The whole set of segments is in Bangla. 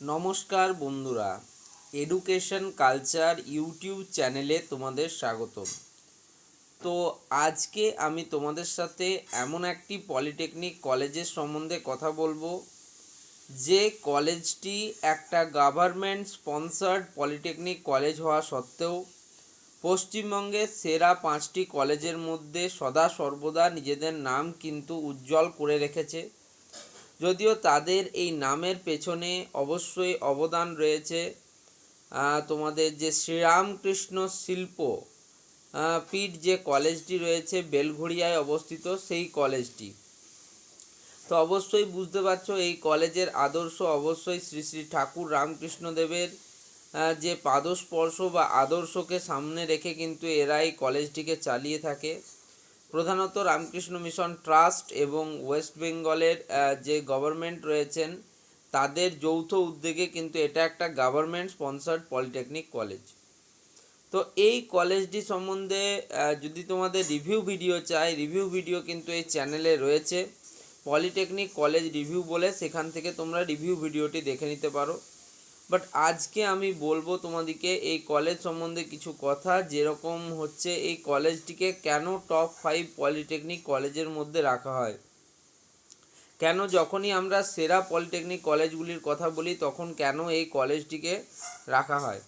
নমস্কার বন্ধুরা, এডুকেশন কালচার ইউটিউব চ্যানেলে তোমাদের স্বাগতম। তো আজকে আমি তোমাদের সাথে এমন একটি পলিটেকনিক কলেজের সম্বন্ধে কথা বলবো, যে কলেজটি একটা গভর্নমেন্ট স্পন্সর্ড পলিটেকনিক কলেজ হওয়া সত্ত্বেও পশ্চিমবঙ্গের সেরা 5টি কলেজের মধ্যে সদা সর্বদা নিজেদের নাম কিন্তু উজ্জ্বল করে রেখেছে। যদিও তাদের এই নামের পেছনে অবশ্যই অবদান রয়েছে তোমাদের যে শ্রীরামকৃষ্ণ শিল্প পীঠ যে কলেজটি রয়েছে বেলঘড়িয়ায় অবস্থিত, সেই কলেজটি। তো অবশ্যই বুঝতে পারছো এই কলেজের আদর্শ অবশ্যই শ্রী শ্রী ঠাকুর রামকৃষ্ণদেবের যে পাদস্পর্শ বা আদর্শকে সামনে রেখে কিন্তু এরা এই কলেজটিকে চালিয়ে থাকে। প্রধানত রামকৃষ্ণ মিশন ট্রাস্ট এবং ওয়েস্ট বেঙ্গলের যে গভর্নমেন্ট রয়েছেন তাদের যৌথ উদ্যোগে কিন্তু এটা একটা গভর্নমেন্ট স্পন্সর্ড পলিটেকনিক কলেজ। তো এই কলেজটি সম্বন্ধে যদি তোমাদের রিভিউ ভিডিও চাই, রিভিউ ভিডিও কিন্তু এই চ্যানেলে রয়েছে, পলিটেকনিক কলেজ রিভিউ বলে, সেখান থেকে তোমরা রিভিউ ভিডিওটি দেখে নিতে পারো। বাট আজকে আমি বলবো তোমাদেরকে এই কলেজ সম্বন্ধে কিছু কথা, যেরকম হচ্ছে এই কলেজটিকে কেন টপ 5 পলিটেকনিক কলেজের মধ্যে রাখা হয়, কেন যখনই আমরা সেরা পলিটেকনিক কলেজগুলির কথা বলি তখন কেন এই কলেজটিকে রাখা হয়।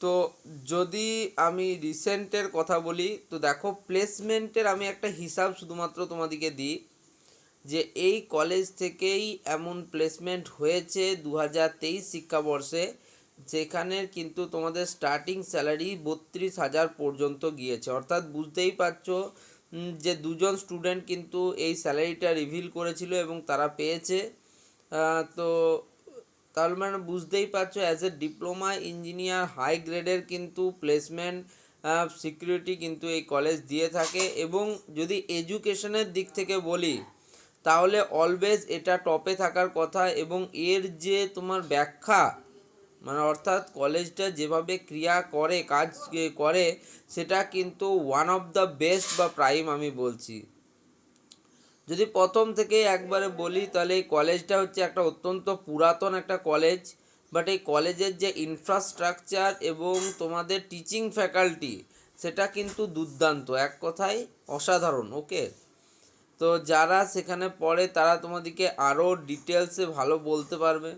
তো যদি আমি রিসেন্টের কথা বলি, তো দেখো প্লেসমেন্টের আমি একটা হিসাব শুধুমাত্র তোমাদেরকে দিই, যে এই কলেজ থেকেই এমন প্লেসমেন্ট হয়েছে 2023 শিক্ষাবর্ষে, যেখানে কিন্তু তোমাদের স্টার্টিং স্যালারি 32,000 পর্যন্ত গিয়েছে। অর্থাৎ বুঝতেই পারছো যে দুজন স্টুডেন্ট কিন্তু এই স্যালারিটা রিভিল করেছিল এবং তারা পেয়েছে। তো তার মানে বুঝতেই পারছো as a diploma engineer high গ্রেডের কিন্তু প্লেসমেন্ট সিকিউরিটি কিন্তু এই কলেজ দিয়ে থাকে। এবং যদি এডুকেশনের দিক থেকে বলি তাহলে অলওয়েজ এটা টপে থাকার কথা। এবং এর যে তোমার ব্যাখ্যা, মানে অর্থাৎ কলেজটা যেভাবে ক্রিয়া করে, কাজ করে, সেটা কিন্তু ওয়ান অফ দ্য বেস্ট বা প্রাইম আমি বলছি। যদি প্রথম থেকে একবারে বলি তাহলে এই কলেজটা হচ্ছে একটা অত্যন্ত পুরাতন একটা কলেজ, বাট এই কলেজের যে ইনফ্রাস্ট্রাকচার এবং তোমাদের টিচিং ফ্যাকাল্টি সেটা কিন্তু দুর্দান্ত, এক কথায় অসাধারণ। ওকে, তো যারা সেখানে পড়ে তারা তোমাদেরকে আরও ডিটেলসে ভালো বলতে পারবে।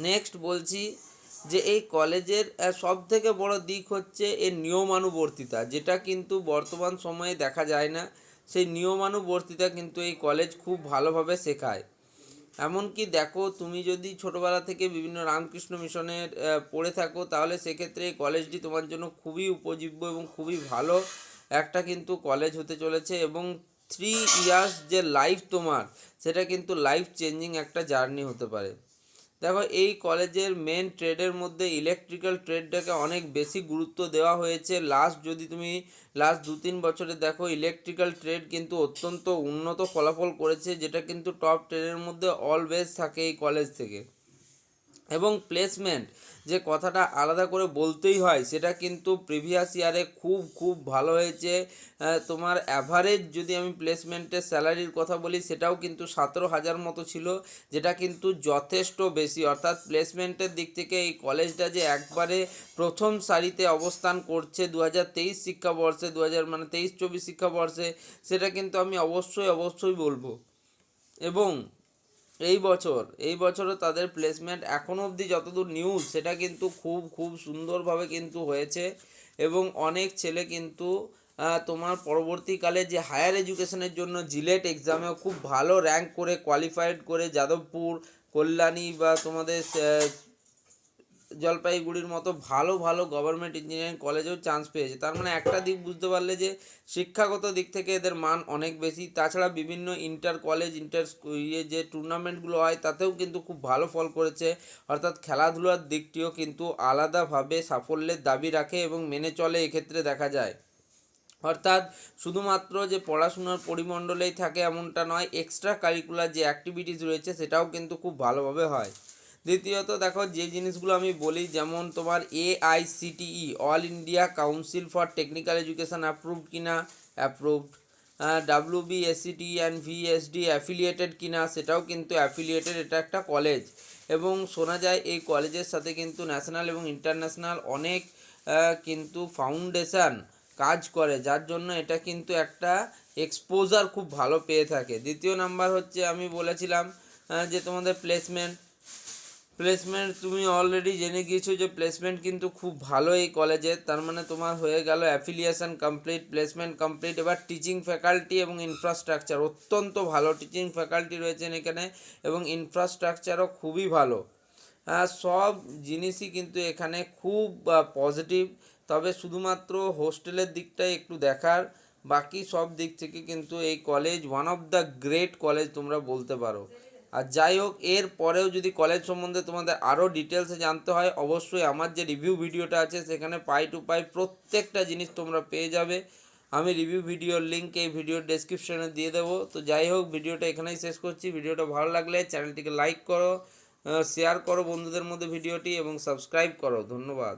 নেক্সট বলছি যে এই কলেজের সব থেকে বড় দিক হচ্ছে এর নিয়মানুবর্তিতা, যেটা কিন্তু বর্তমান সময়ে দেখা যায় না। সেই নিয়মানুবর্তিতা কিন্তু এই কলেজ খুব ভালোভাবে শেখায়। এমনকি দেখো, তুমি যদি ছোটোবেলা থেকে বিভিন্ন রামকৃষ্ণ মিশনের পড়ে থাকো তাহলে সেক্ষেত্রে এই কলেজটি তোমার জন্য খুবই উপজীব্য এবং খুবই ভালো একটা কিন্তু কলেজ হতে চলেছে। এবং 3 ইয়ার্স যে লাইফ তোমার, সেটা কিন্তু লাইফ চেঞ্জিং একটা জার্নি হতে পারে। দেখো এই কলেজের মেন ট্রেডের মধ্যে ইলেকট্রিক্যাল ট্রেডটাকে অনেক বেশি গুরুত্ব দেওয়া হয়েছে। যদি তুমি লাস্ট 2-3 বছরে দেখো, ইলেকট্রিক্যাল ট্রেড কিন্তু অত্যন্ত উন্নত ফলাফল করেছে, যেটা কিন্তু টপ 10-এর মধ্যে অলওয়েজ থাকে এই কলেজ থেকে। এবং প্লেসমেন্ট যে কথাটা আলাদা করে বলতেই হয়, সেটা কিন্তু প্রিভিয়াস ইয়ারে খুব খুব ভালো হয়েছে। তোমার অ্যাভারেজ যদি আমি প্লেসমেন্টের স্যালারির কথা বলি, সেটাও কিন্তু 17,000 মতো ছিল, যেটা কিন্তু যথেষ্ট বেশি। অর্থাৎ প্লেসমেন্টের দিক থেকে এই কলেজটা যে একবারে প্রথম সারিতে অবস্থান করছে 2023 শিক্ষাবর্ষে, 23-24 শিক্ষাবর্ষে, সেটা কিন্তু আমি অবশ্যই বলবো। এবং এই বছরও তাদের প্লেসমেন্ট এখনও অবধি যতদূর নিউজ, সেটা কিন্তু খুব খুব সুন্দরভাবে কিন্তু হয়েছে। এবং অনেক ছেলে কিন্তু তোমার পরবর্তীকালে যে হায়ার এডুকেশনের জন্য জিলেট এক্সামেও খুব ভালো র্যাঙ্ক করে কোয়ালিফাইড করে যাদবপুর, কল্যাণী বা তোমাদের জলপাইগুড়ির মতো ভালো ভালো গভর্নমেন্ট ইঞ্জিনিয়ারিং কলেজেও চান্স পেয়েছে। তার মানে একটা দিক বুঝতে পারলে যে শিক্ষাগত দিক থেকে এদের মান অনেক বেশি। তাছাড়া বিভিন্ন ইন্টার কলেজ যে টুর্নামেন্টগুলো হয় তাতেও কিন্তু খুব ভালো ফল করেছে। অর্থাৎ খেলাধুলার দিকটিও কিন্তু আলাদাভাবে সাফল্যের দাবি রাখে এবং মেনে চলে এক্ষেত্রে দেখা যায়। অর্থাৎ শুধুমাত্র যে পড়াশোনার পরিমণ্ডলেই থাকে এমনটা নয়, এক্সট্রা কারিকুলার যে অ্যাক্টিভিটিস রয়েছে সেটাও কিন্তু খুব ভালোভাবে হয়। দ্বিতীয়ত দেখো, যে জিনিসগুলো আমি বলি, যেমন তোমার AICTE all India council for technical education approved কিনা, approved. WBSCT and VSD affiliated কিনা, সেটাও কিন্তু অ্যাফিলিয়েটেড, এটা একটা কলেজ। এবং শোনা যায় এই কলেজের সাথে কিন্তু ন্যাশনাল এবং ইন্টারন্যাশনাল অনেক কিন্তু ফাউন্ডেশন কাজ করে, যার জন্য এটা কিন্তু একটা এক্সপোজার খুব ভালো পেয়ে থাকে। দ্বিতীয় নাম্বার হচ্ছে আমি বলেছিলাম যে তোমাদের প্লেসমেন্ট তুমি অলরেডি জেনে গিয়েছো যে প্লেসমেন্ট কিন্তু খুব ভালো এই কলেজে। তার মানে তোমার হয়ে গেল অ্যাফিলিয়েশন কমপ্লিট, প্লেসমেন্ট কমপ্লিট। এবার টিচিং ফ্যাকাল্টি এবং ইনফ্রাস্ট্রাকচার অত্যন্ত ভালো, টিচিং ফ্যাকাল্টি রয়েছেন এখানে এবং ইনফ্রাস্ট্রাকচারও খুবই ভালো। সব জিনিসই কিন্তু এখানে খুব পজিটিভ। তবে শুধুমাত্র হোস্টেলের দিকটাই একটু দেখার, বাকি সব দিক থেকে কিন্তু এই college one of the great college তোমরা বলতে পারো। আর যাই হোক, এর পরেও যদি কলেজ সম্বন্ধে তোমাদের আরও ডিটেলসে জানতে হয়, অবশ্যই আমার যে রিভিউ ভিডিওটা আছে সেখানে পাই টু পাই প্রত্যেকটা জিনিস তোমরা পেয়ে যাবে। আমি রিভিউ ভিডিওর লিঙ্ক এই ভিডিওর ডেসক্রিপশনে দিয়ে দেবো। তো যাই হোক, ভিডিওটা এখানেই শেষ করছি। ভিডিওটা ভালো লাগলে চ্যানেলটিকে লাইক করো, শেয়ার করো বন্ধুদের মধ্যে ভিডিওটি এবং সাবস্ক্রাইব করো। ধন্যবাদ।